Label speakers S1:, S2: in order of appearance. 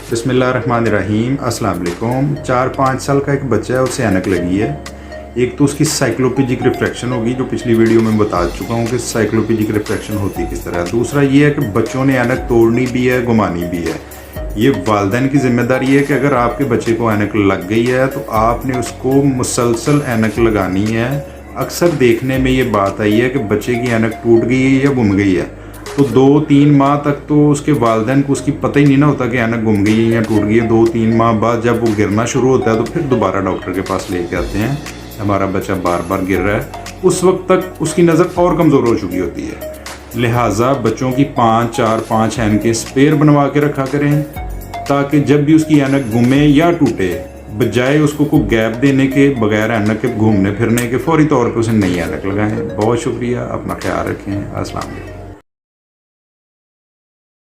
S1: बिस्मिल्लाहिर्रहमानिर्रहीम। अस्सलाम वालेकुम। 4-5 साल का एक बच्चा है, उसे ऐनक लगी है। एक तो उसकी साइक्लोपेजिक रिफ्रैक्शन होगी, जो पिछली वीडियो में बता चुका हूँ कि साइक्लोपेजिक रिफ्रैक्शन होती किस तरह है। दूसरा ये है कि बच्चों ने ऐनक तोड़नी भी है, घुमानी भी है। ये वालिदैन की जिम्मेदारी है कि अगर आपके बच्चे को ऐनक लग गई है तो आपने उसको मुसलसल ऐनक लगानी है। अक्सर देखने में ये बात आई है कि बच्चे की ऐनक टूट गई है या गुम गई है, तो 2-3 माह तक तो उसके वालिदैन को उसकी पता ही नहीं ना होता कि ऐनक गुम गई है या टूट गई है। 2-3 माह बाद जब वो गिरना शुरू होता है तो फिर दोबारा डॉक्टर के पास लेके आते हैं, हमारा बच्चा बार बार गिर रहा है। उस वक्त तक उसकी नज़र और कमज़ोर हो चुकी होती है। लिहाजा बच्चों की 5-4-5 ऐन के स्पेयर बनवा के रखा करें, ताकि जब भी उसकी ऐनक गुमे या टूटे, बजाय उसको कोई गैप देने के, बगैर ऐनक के घूमने फिरने के, फौरी तौर पर उसे नई ऐनक लगाएं। बहुत शुक्रिया, अपना ख्याल रखें। अस्सलाम वालेकुम।